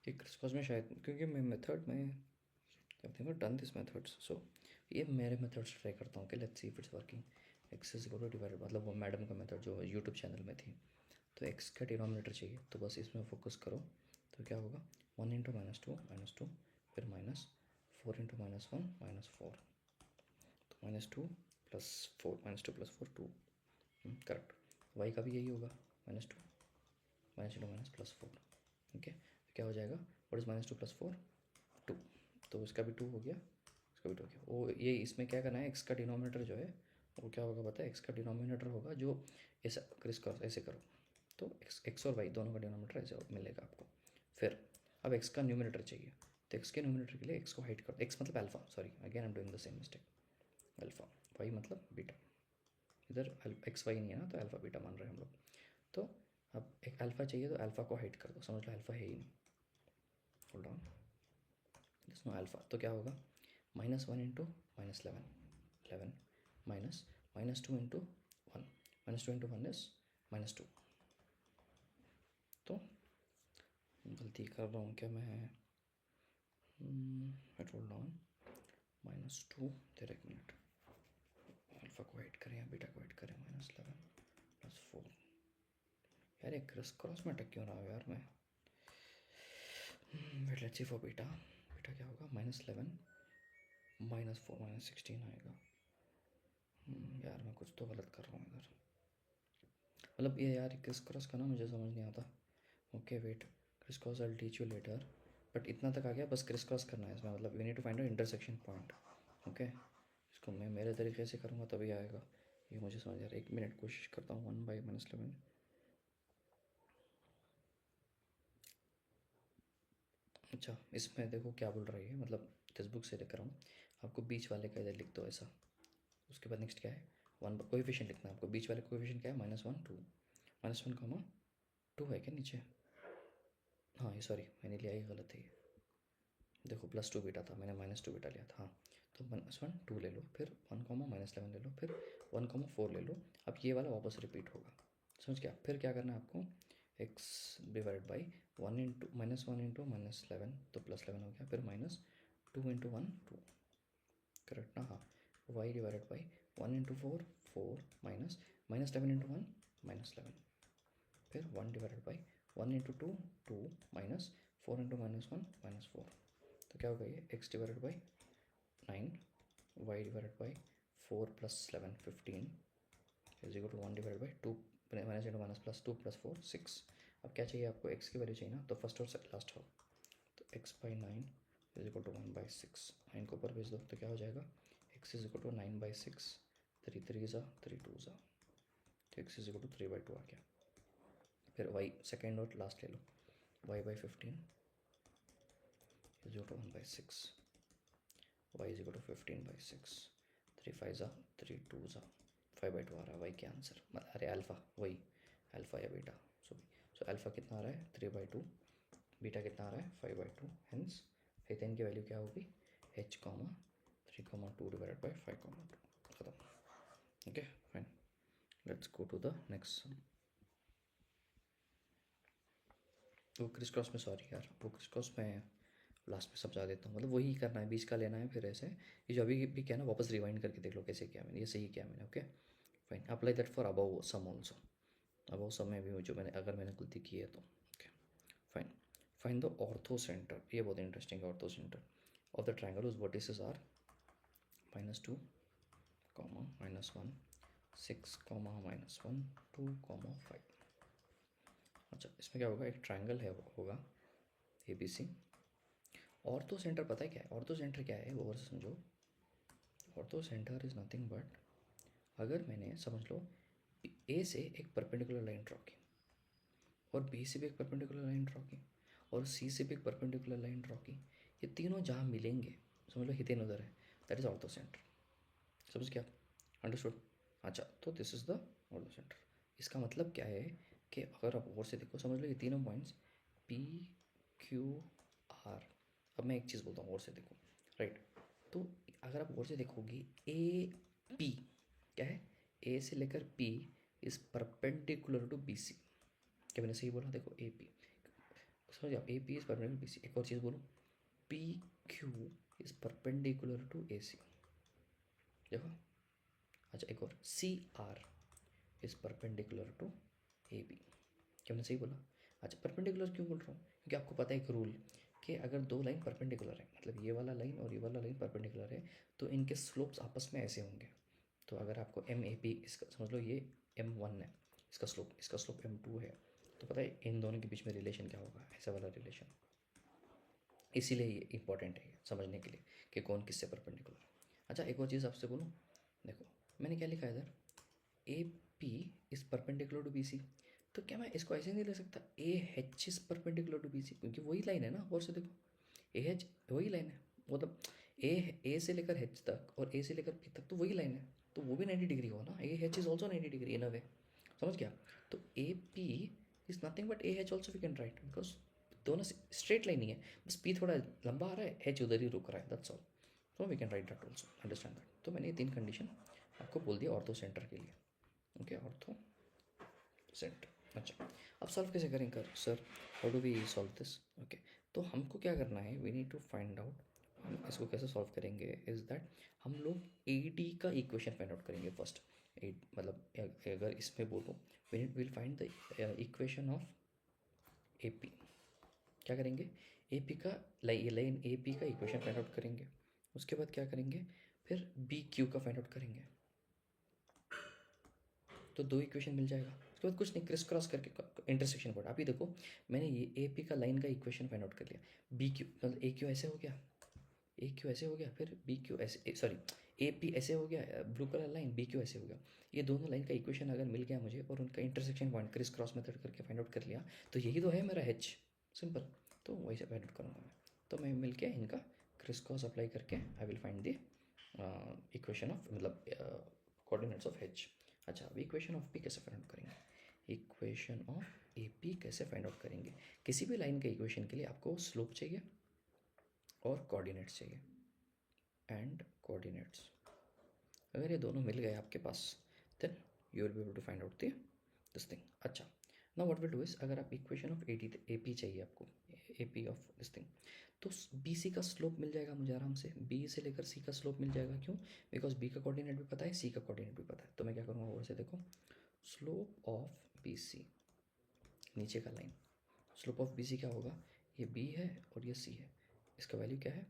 ये क्रिस क्रॉस में शायद क्योंकि मैं मेथड में I think done this methods. So ये मेरे मेथड्स ट्राई करता हूँ कि let's see if it's working. X is equal to divided, मतलब वो मैडम का मेथड जो यूट्यूब चैनल में थी. तो एक्स का डिनोमिनेटर चाहिए तो बस इसमें फोकस करो. तो क्या होगा? 1 इंटू माइनस टू फिर माइनस 4 इंटू -1 -4. तो -2 + 4 -2 + 4 2. करेक्ट. वाई का भी यही होगा. -2 minus into minus plus 4. Okay. क्या हो जाएगा? What is -2 + 4? 2. तो इसका भी 2 हो गया, इसका भी 2 हो गया. वो ये इसमें क्या करना है? एक्स का डिनोमिनेटर जो है वो क्या होगा पता है? एक्स का डिनोमिनेटर होगा जो ऐसा क्रिस क्रॉस ऐसे करो तो एक्स और वाई दोनों का डिनोमिनेटर ऐसे मिलेगा आपको. फिर अब एक्स का न्यूमिनेटर चाहिए. तो एक्स के न्यूमिनेटर के लिए एक्स को हाइड करो. एक्स मतलब alpha, sorry again I am doing the same mistake. Alpha. Y मतलब बीटा. इधर एक्स वाई नहीं है ना, तो अल्फा बीटा मान रहे हैं हम लोग. तो अब एक अल्फा चाहिए तो अल्फा को हाइड कर दो. समझ लो अल्फा है ही नहीं. Hold on. This no alpha. तो क्या होगा? -1 into -11 minus -2 into 1. -2 into 1 is -2. तो गलती कर रहा हूँ क्या मैं? Hold on. -2. तेरा एक मिनट. अल्फा को हाइड करें या बीटा को हाइड करें? -11 + 4. यार एक क्रिस क्रॉस में अटक क्यों रहा हूँ यार मैं? Wait, let's see for beta. Beta क्या होगा? -11 -4 -16 आएगा. यार मैं कुछ तो गलत कर रहा हूँ इधर. मतलब ये यार क्रिस क्रॉस का ना मुझे समझ नहीं आता. Okay wait. Criss cross I teach you later. But इतना तक आ गया. बस क्रिस क्रॉस करना है इसमें. मतलब we need to find intersection point. Okay. इसको मैं मेरे तरीके से करूँगा तभी आएगा. ये मुझे समझ आ रहा है. 1 मिनट कोशिश करता हूँ. 1/-11. अच्छा इसमें देखो क्या बोल रही है. मतलब टेक्स्ट बुक से लेकर हूँ. आपको बीच वाले का इधर लिख दो ऐसा. उसके बाद नेक्स्ट क्या है? 1 कोएफिशिएंट लिखना है आपको. बीच वाले कोएफिशिएंट क्या है? -1 2. -1 कॉमा 2 है क्या नीचे? हाँ ये सॉरी मैंने लिया ही गलत है. देखो +2 बीटा था, मैंने -2 बीटा लिया था. हाँ तो -1 2 ले लो. फिर 1 -11 ले लो. फिर 1 4 ले लो. अब ये वाला वापस रिपीट होगा. समझ गया? फिर क्या करना है आपको? x divide by 1 into -1 into -11 तो +11 हो गया. फिर -2 इंटू 1 2. करेक्ट ना? हाँ. y divided by 1 into 4 4 minus -11 into 1 -11. फिर 1 divided by 1 into 2 2 minus 4 into -1 -4. तो क्या होगा ये? x divided by 9 y divided by 4 + 11 15 is equal to 1 divided by 2 minus into minus +2 + 4 6. अब क्या चाहिए आपको? x की वैल्यू चाहिए ना, तो फर्स्ट और लास्ट हो. तो x/9 इज इक्वल टू 1/6. 9 को ऊपर भेज दो तो क्या हो जाएगा? x is equal to 9/6. 3 3 ज़ा 3 2 ज़ा. तो x इज इक्वल टू 3/2 आ गया. फिर y सेकेंड और लास्ट ले लो. y/15 is equal to 1/6. y is equal to 15/6. 3 5 ज़ा 3 2 ज़ा 5/2 आ रहा है y के आंसर. अरे अल्फ़ा वही अल्फ़ा या बीटा. सो अल्फ़ा कितना आ रहा है? 3/2. बीटा कितना आ रहा है? 5/2. हेंस हेथेन की वैल्यू क्या होगी? h 3,2 divided by 5,2. खत्म. Okay fine. Let's go to the next sum. वो क्रिस क्रॉस में सॉरी यार, वो क्रिस क्रॉस में लास्ट में समझा देता हूँ. मतलब वही करना है, बीच का लेना है. फिर ऐसे ये जो अभी भी क्या ना वापस रिवाइंड करके देख लो कैसे किया मैंने. ये सही किया मैंने. Okay fine. Apply that for above sum also. Above sum में भी जो मैंने अगर मैंने गलती की है तो. Okay fine. Fine the ortho centre. ये बहुत इंटरेस्टिंग है ortho centre. of the triangle whose vertices are -2, -1, 6, -1, 2, 5। अच्छा, इसमें क्या होगा, एक ट्रायंगल है होगा ABC। ऑर्थो सेंटर पता है क्या है? ऑर्थो सेंटर क्या है, वो समझो। Ortho centre is nothing but, अगर मैंने समझ लो ए से एक परपेंडिकुलर लाइन ड्रॉ की, और बी से भी एक परपेंडिकुलर लाइन ड्रॉ की, और सी से भी एक परपेंडिकुलर लाइन ड्रॉ की, ये तीनों जहाँ मिलेंगे समझ लो हितेन उधर है, दैट इज ऑर्थो सेंटर। समझ क्या? अंडरस्टूड? अच्छा, तो this is the ortho centre. इसका मतलब क्या है कि अगर आप और से देखो, समझ लो ये तीनों पॉइंट्स P Q R। अब मैं एक चीज़ बोलता हूँ, और से देखो, राइट? तो अगर आप और से देखोगे AP क्या है, A से लेकर P is perpendicular to BC। क्या मैंने सही बोला? देखो AP, समझ आप, AP इज परपेंडिकुलर BC। एक और चीज़ बोलो, PQ is perpendicular to AC। देखो, अच्छा एक और, CR is perpendicular to AB। क्या मैंने सही बोला? अच्छा, परपेंडिकुलर क्यों बोल रहा हूँ? क्योंकि आपको पता है एक रूल कि अगर दो लाइन परपेंडिकुलर है, मतलब ये वाला लाइन और ये वाला लाइन परपेंडिकुलर है, तो इनके स्लोप्स आपस में ऐसे होंगे। तो अगर आपको MAP, इसका समझ लो ये M1 है, इसका स्लोप M2 है, तो पता है इन दोनों के बीच में रिलेशन क्या होगा, ऐसा वाला रिलेशन। इसीलिए ये इंपॉर्टेंट है समझने के लिए कि कौन किससे परपेंडिकुलर है। अच्छा, एक और चीज़ आपसे बोलूँ, देखो मैंने क्या लिखा है इधर, AP is perpendicular to BC। तो क्या मैं इसको ऐसे नहीं ले सकता, AH is perpendicular to BC, क्योंकि वही लाइन है ना। और से देखो, AH वही लाइन है, मतलब A से लेकर H तक और A से लेकर P तक तो वही लाइन है, तो वो भी 90 डिग्री हो ना। AH is also 90 degree in a way. समझ गया? तो AP is nothing but AH also we can write, because दोनों स्ट्रेट लाइन ही है, बस P थोड़ा लंबा आ रहा है, H उधर ही रुक रहा है, that's all. So we can write that also, understand that. तो मैंने ये 3 कंडीशन आपको बोल दिया ऑर्थो सेंटर के लिए। Okay, orthocentre. अच्छा, अब सॉल्व कैसे करेंगे कर sir, how do we solve this? Okay, तो हमको क्या करना है, we need to find out हम इसको कैसे सॉल्व करेंगे। इज़ दैट हम लोग AD का इक्वेशन फाइंड आउट करेंगे फर्स्ट। मतलब अगर इसमें बोलो, we will find the equation of AP। क्या करेंगे, AP का ये लाइन AP का इक्वेशन फाइंड आउट करेंगे। उसके बाद क्या करेंगे, फिर BQ का फाइंड आउट करेंगे, तो 2 इक्वेशन मिल जाएगा। उसके बाद कुछ नहीं, क्रिस क्रॉस करके इंटरसेक्शन पॉइंट। आप ही देखो, मैंने ये AP का लाइन का इक्वेशन फाइंड आउट कर लिया, BQ मतलब AQ ऐसे हो गया, AQ ऐसे हो गया, फिर BQ ऐसे, सॉरी AP ऐसे हो गया ब्लू कलर लाइन, BQ ऐसे हो गया। ये दोनों लाइन का इक्वेशन अगर मिल गया मुझे और उनका intersection point criss cross method करके फाइंड आउट कर लिया, तो यही तो है मेरा H, सिंपल। तो वैसे फाइंड आउट करूँगा मैं। तो मैं मिल के इनका क्रिस क्रॉस अप्लाई करके I will find the equation of, मतलब कोऑर्डिनेट्स ऑफ H। अच्छा, अब इक्वेशन ऑफ P कैसे फाइंड आउट करेंगे, इक्वेशन ऑफ AP कैसे फाइंड आउट करेंगे। किसी भी लाइन के इक्वेशन के लिए आपको स्लोप चाहिए और कोऑर्डिनेट्स चाहिए, एंड कोऑर्डिनेट्स। अगर ये दोनों मिल गए आपके पास, then you will be able to find out this thing. अच्छा, now what will do is, अगर आप इक्वेशन ऑफ AP चाहिए आपको, AP ऑफ दिस थिंग, तो BC का स्लोप मिल जाएगा मुझे आराम से, B से लेकर C का स्लोप मिल जाएगा। क्यों? बिकॉज B का कोऑर्डिनेट भी पता है, C का कोऑर्डिनेट भी पता है। तो मैं क्या करूँगा, और से देखो, स्लोप ऑफ BC, नीचे का लाइन, स्लोप ऑफ BC क्या होगा, ये B है और ये C है, इसका वैल्यू क्या है,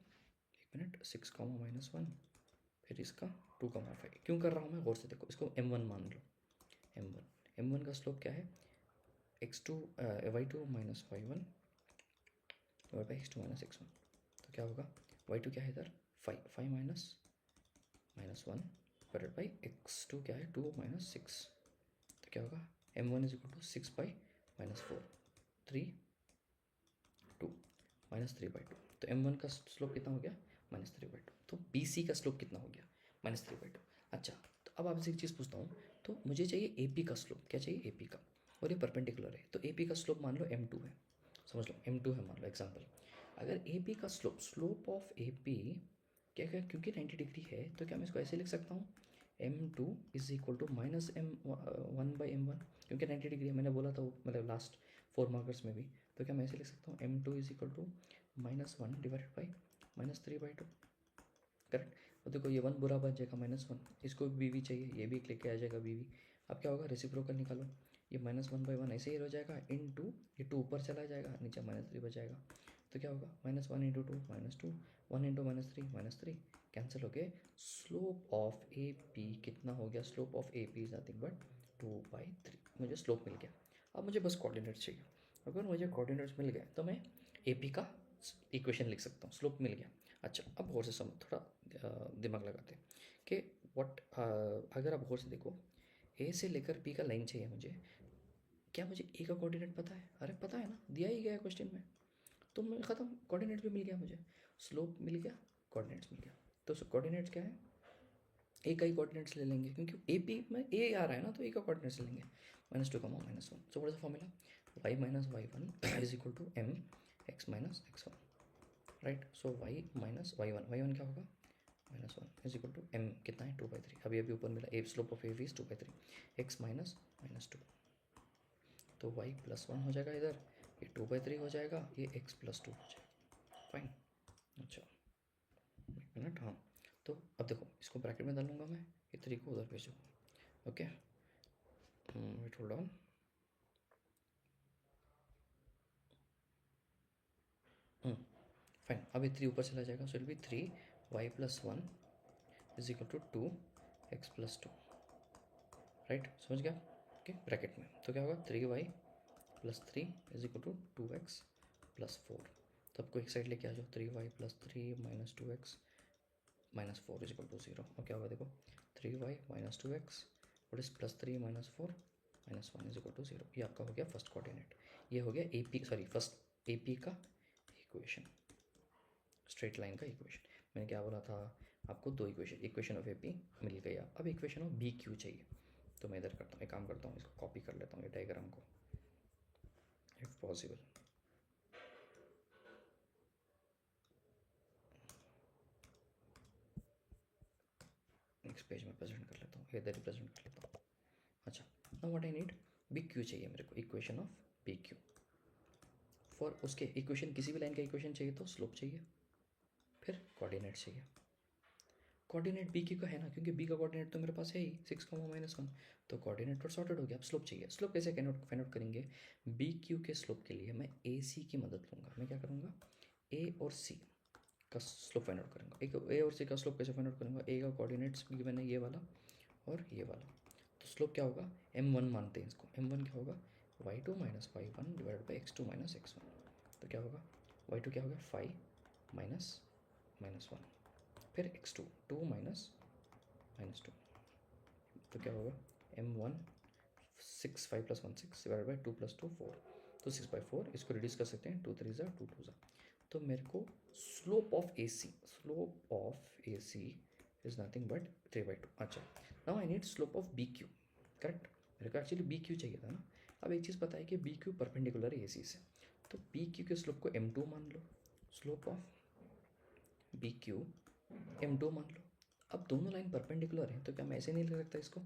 1 मिनट, 6, -1, फिर इसका 2, 5। क्यों कर रहा हूँ मैं, गौर से देखो, इसको M1 मान लो, M1 का स्लोप क्या है, y2 -y1 x2 -x1। तो क्या होगा, y2 क्या है इधर 5, 5 -1 x2 क्या है 2 -6। तो क्या होगा, M1 इज इक्वल टू 6/-4, 3 2 -3/2। तो M1 का स्लोप कितना हो गया, -3/2। तो BC का स्लोप कितना हो गया, -3/2। अच्छा, तो अब आपसे एक चीज़ पूछता हूँ, तो मुझे चाहिए AP का स्लोप। क्या चाहिए, AP का, और ये परपेंडिकुलर है, तो AP का स्लोप मान लो M2 है, समझ लो M2 है मान लो एग्जाम्पल। अगर AP का स्लोप ऑफ AP क्या क्या, क्योंकि 90 डिग्री है, तो क्या मैं इसको ऐसे लिख सकता हूँ, M2 is equal to -1/M1, क्योंकि 90 डिग्री है, मैंने बोला था वो, मतलब लास्ट 4 मार्कर्स में भी। तो क्या मैं ऐसे लिख सकता हूँ, M2 is equal to -1 divided by -3/2, correct. और देखो ये 1 बुरा बच जाएगा, -1, इसको भी BV चाहिए, ये भी एक लेके आ जाएगा BV। अब क्या होगा, रेसिप्रोकल निकालो, ये -1/1 ऐसे ही हो जाएगा, इनटू ये 2 ऊपर चला जाएगा, नीचे -3 बच जाएगा। तो क्या होगा, -1 × 2 -2, 1 इंटू -3 कैंसिल हो गए। स्लोप ऑफ ए पी कितना हो गया? Slope of A P is nothing but 2/3। मुझे स्लोप मिल गया। अब मुझे बस कोऑर्डिनेट्स चाहिए। अगर मुझे कोऑर्डिनेट्स मिल गए तो मैं ए पी का इक्वेशन लिख सकता हूँ। स्लोप मिल गया। अच्छा, अब और से समझ, थोड़ा दिमाग लगाते हैं कि व्हाट, अगर आप और से देखो, ए से लेकर पी का लाइन चाहिए मुझे। क्या मुझे ए का कोऑर्डिनेट पता है? अरे पता है ना, दिया ही गया है क्वेश्चन में। तो मैं ख़त्म, कोऑर्डिनेट भी मिल गया मुझे, स्लोप मिल गया, कोऑर्डिनेट्स मिल गया। तो कोऑर्डिनेट्स क्या है? ए का ही कोऑर्डिनेट्स ले लेंगे, क्योंकि ए पी में ए आ रहा है ना, तो ए का कोऑर्डिनेट्स ले लेंगे। -2, -1। So what is the formula? y minus Y one is equal to m x minus x1, right. So y minus Y one क्या होगा? -1 इज इक्वल टू m, कितना है? 2/3। अभी अभी ऊपर मिला, a slope of A V is 2/3, x minus -2। तो y +1 हो जाएगा इधर, ये 2/3 हो जाएगा, ये x +2 हो जाएगा। फाइन। अच्छा, एक मिनट। हाँ, तो अब देखो, इसको ब्रैकेट में डालूंगा मैं, ये 3 को उधर भेजूँगा। Okay, wait hold on. Fine. अब ये 3 ऊपर चला जाएगा, so it be 3y + 1 is equal to 2x + 2, right. समझ गया? ओके, ब्रैकेट में तो क्या होगा? 3y + 3 is equal to 2x + 4। तो आपको एक साइड लेके आ जाओ, 3y + 3 - 2x - 4 is equal to 0। और क्या होगा? देखो, 3y - 2x what is +3 - 4 - 1 is equal to 0। ये आपका हो गया फर्स्ट कोऑर्डिनेट। ये हो गया A P, sorry first A P का इक्वेशन, स्ट्रेट लाइन का इक्वेशन। मैंने क्या बोला था आपको? 2 equation, equation of A P मिल गया। अब इक्वेशन ऑफ बी क्यू चाहिए। तो मैं इधर करता हूँ, एक काम करता हूँ, इसको कॉपी कर लेता हूँ, ये डायग्राम को, इफ पॉसिबल। नेक्स्ट पेज में प्रेजेंट कर लेता हूँ, इधर ही प्रेजेंट कर लेता हूँ। अच्छा, now what I need? B Q चाहिए मेरे को, equation of B Q. For उसके इक्वेशन, किसी भी लाइन का इक्वेशन चाहिए तो स्लोप चाहिए, फिर कोऑर्डिनेट चाहिए। कोऑर्डिनेट बी क्यू का है ना, क्योंकि बी का कोऑर्डिनेट तो मेरे पास है ही 6, -1। तो कोऑर्डिनेट तो सॉर्टेड हो गया। अब स्लोप चाहिए। स्लोप कैसे फाइंड आउट करेंगे? बी क्यू के स्लोप के लिए मैं ए सी की मदद लूँगा। मैं क्या करूँगा? ए और सी का स्लोप फाइंड आउट करूँगा। एक ए और सी का स्लोप कैसे फाइंड आउट करूँगा? ए का कोऑर्डिनेट्स गिवन है ये वाला और ये वाला। तो स्लोप क्या होगा? m1 मानते हैं इसको। m1 क्या होगा? y2 - y1 divide by x2 - x1। तो क्या होगा? y2 क्या होगा? 5 -1, फिर x2 2 -2। तो क्या होगा? m1 6, 5 + 1 6 divide by 2 + 2 4। तो 6/4 इसको रिड्यूस कर सकते हैं, 2 3 ज़ा 2 2 ज़ा। तो मेरे को slope of A C is nothing but 3/2। अच्छा, now I need slope of B Q, correct. मेरे को एक्चुअली बी क्यू चाहिए था ना। अब एक चीज़ पता है कि बी क्यू परपेंडिकुलर है ए सी से, तो बी क्यू के स्लोप को m2 मान लो, slope of B Q m2 मान लो। अब दोनों लाइन परपेंडिकुलर हैं, तो क्या मैं ऐसे नहीं लिख सकता इसको?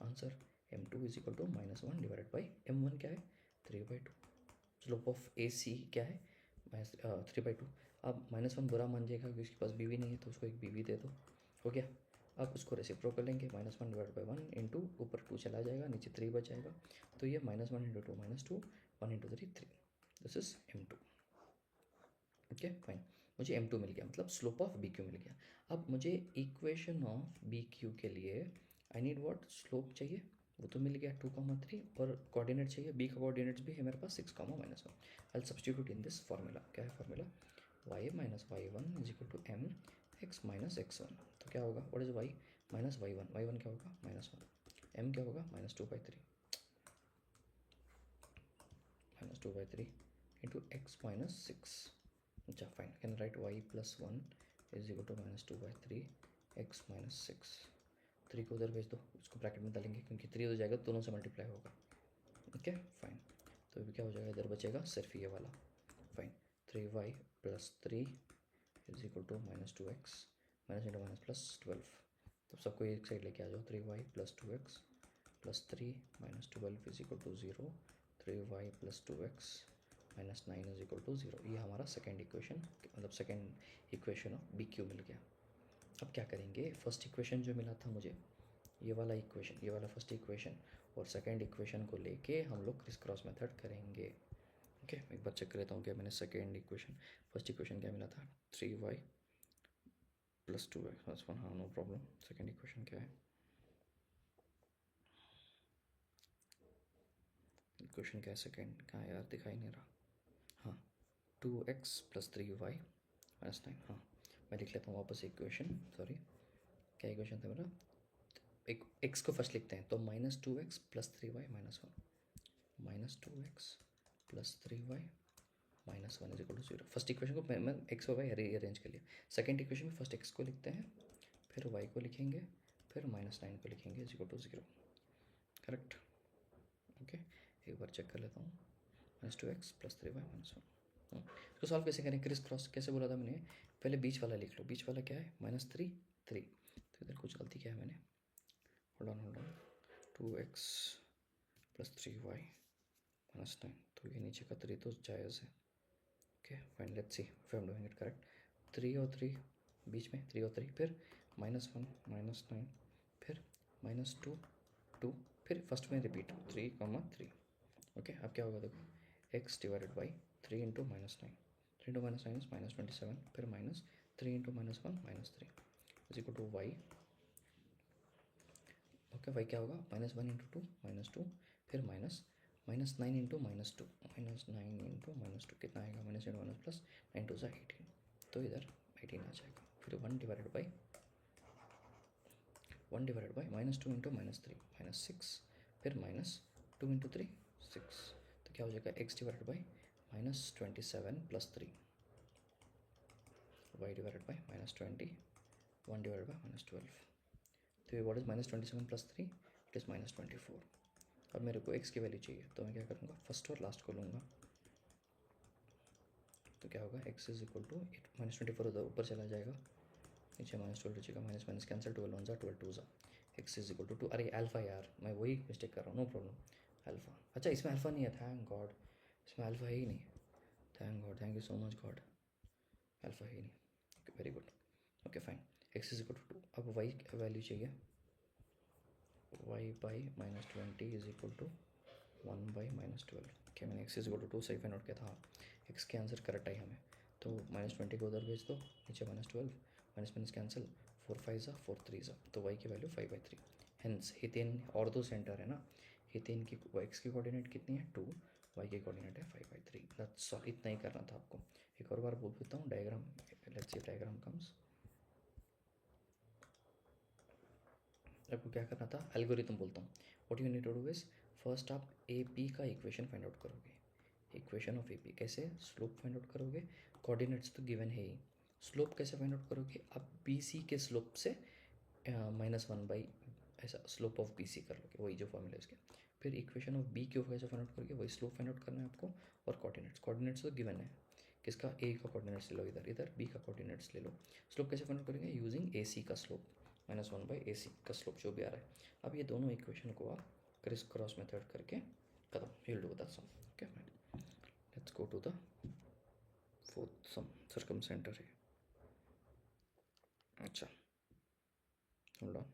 Answer m2 is equal to -1 divide by m1 क्या है? 3/2। स्लोप ऑफ ए सी क्या है? 3/2। अब -1 बुरा मान जाएगा क्योंकि उसके पास बीवी नहीं है, तो उसको एक बीवी दे दो। हो गया। अब उसको रेसिप्रोकल लेंगे, -1 डिवाइड बाई 1 इंटू ऊपर 2 चला जाएगा, नीचे 3 बच जाएगा। तो ये -1 × 2 -2, 1 × 3 3। This is m2। Okay, fine. मुझे m2 मिल गया, मतलब स्लोप ऑफ बी क्यू मिल गया। अब मुझे इक्वेशन ऑफ बी क्यू के लिए आई नीड व्हाट? स्लोप चाहिए, वो तो मिल गया 2, 3, और कोऑर्डिनेट चाहिए। बी का कोऑर्डिनेट्स भी है मेरे पास 6, -1। I substitute in this formula. क्या है formula? y - y1 is equal to m x - x1। तो क्या होगा? What is y - y1? y1 क्या होगा? -1। m क्या होगा? -2/3 इंटू x - 6। अच्छा, fine. Can write y + 1 is equal to -2/3 x - 6। 3 को उधर भेज दो, इसको ब्रैकेट में डालेंगे क्योंकि 3 हो जाएगा, दोनों से मल्टीप्लाई होगा। Okay, fine. तो अभी क्या हो जाएगा? इधर बचेगा सिर्फ ये वाला। Fine. 3y + 3 is equal to -2x, -+12। तो सबको एक साइड लेके आ जाओ। 3y + 2x + 3 -12 is equal to 0। 3y + 2x -9 is equal to 0। ये हमारा सेकेंड इक्वेशन, मतलब second equation of B Q मिल गया। अब क्या करेंगे? फर्स्ट इक्वेशन जो मिला था मुझे, ये वाला इक्वेशन, ये वाला फर्स्ट इक्वेशन, और सेकेंड इक्वेशन को लेके हम लोग क्रिस क्रॉस मेथड करेंगे। ओके, एक बार चेक कर लेता हूँ कि मैंने सेकेंड इक्वेशन, फर्स्ट इक्वेशन क्या मिला था? 3y प्लस 2x प्लस 1, हाँ नो प्रॉब्लम। सेकेंड इक्वेशन क्या है? इक्वेशन क्या है सेकेंड? कहाँ यार, दिखाई नहीं रहा। हाँ, 2x प्लस 3y माइनस 9। हाँ, मैं लिख लेता हूँ वापस इक्वेशन। सॉरी, क्या इक्वेशन था मेरा? एक x को फर्स्ट लिखते हैं, तो -2x plus 3y minus 1, -2x plus 3y minus 1 is equal to 0। First equation को मैं एक्स और वाई अरेंज कर लिया। सेकेंड इक्वेशन में फर्स्ट एक्स को लिखते हैं, फिर वाई को लिखेंगे, फिर -9 को लिखेंगे is equal to 0। Correct? Okay, एक बार चेक कर लेता हूँ। -2x plus 3y minus 1। इसको सॉल्व कैसे करें? क्रिस क्रॉस कैसे बोला था मैंने? पहले बीच वाला लिख लो। बीच वाला क्या है? -3 3। तो इधर कुछ गलती क्या है मैंने? Hold on 2x plus 3y minus 9। तो ये नीचे का 3 तो जायज़ है। Okay fine, let's see if I am doing it correct. 3 और 3 बीच में, 3 और 3, फिर -1 -9, फिर -2 2, फिर फर्स्ट में रिपीट 3, 3। ओके, अब क्या होगा देखो, x divided by 3 into -9, 3 into -9 is -27, फिर -3 into -1 -3 is equal to y। Okay, y क्या होगा? -1 इंटू 2 -2, फिर -9 इंटू -2, -9 इंटू -2 कितना आएगा? -8 माइनस प्लस 9 2 18, तो इधर 18 आ जाएगा। फिर 1 डिवाइडेड बाई -2 इंटू -3 -6, फिर -2 इंटू 3 6, तो क्या हो जाएगा? x divided by -27 plus 3, y divided by -20, 1 divided by -12। तो ये what is -27 plus 3? It is -24। अब मेरे को x की वैल्यू चाहिए, तो मैं क्या करूँगा? फर्स्ट और लास्ट को लूँगा। तो क्या होगा? x इज इक्वल टू -24 उधर ऊपर चला जाएगा, नीचे -12 बचेगा, minus minus cancel, 12 1 12 2 x is equal to 2। अरे अल्फ़ा यार, मैं वही मिस्टेक कर रहा हूँ, नो प्रॉब्लम। अल्फ़ा, अच्छा इसमें अल्फ़ा नहीं है, थैंक गॉड। इसमें अल्फ़ा है ही नहीं, thank God, thank you so much God. Alpha है ही नहीं, very good. Okay fine, x is equal to 2। अब y वैल्यू चाहिए, y by -20 is equal to 1 by -12। क्या मैंने x इज इक्वल टू 2 सही फाइंड आउट किया था? हाँ, x के आंसर करेक्ट आई हमें। तो -20 को उधर भेज दो, नीचे -12, माइनस माइनस कैंसिल, 4 5 4 3, तो y की वैल्यू 5/3। हेंस हीथेन और दो सेंटर है ना, हीथेन की x की कोऑर्डिनेट कितनी है? 2, y की कोऑर्डिनेट है 5/3। दैट्स ऑल, इतना ही करना था आपको। एक और बार बोल देता हूँ diagram, let's see diagram comes. आपको क्या करना था? एल्गोरिथम बोलता हूँ। What you need to do is, first आप ए पी का इक्वेशन फाइंड आउट करोगे। इक्वेशन ऑफ ए पी कैसे? स्लोप फाइंड आउट करोगे, कोऑर्डिनेट्स तो गिवन है ही। स्लोप कैसे फाइंड आउट करोगे? आप बी सी के स्लोप से -1 बाई ऐसा स्लोप ऑफ बी सी कर लोगे, वही जो फॉर्मूला है उसके। फिर इक्वेशन ऑफ बी क्यू कैसे फाइंड आउट करोगे? वही स्लोप फाइंड आउट करना है आपको, और कोऑर्डिनेट्स तो गिवन है। किसका? ए का कोऑर्डिनेट्स ले लो इधर, इधर बी का कोऑर्डिनेट्स ले लो। स्लोप कैसे फाइंड आउट करेंगे? यूजिंग ए सी का स्लोप, -1 बाई ए सी का स्लोप जो भी आ रहा है। अब ये दोनों इक्वेशन को आप क्रिस क्रॉस मेथड करके खत्म, you will do that sum. Okay fine, let's go to the fourth sum, circumcentre है। अच्छा होल्ड ऑन,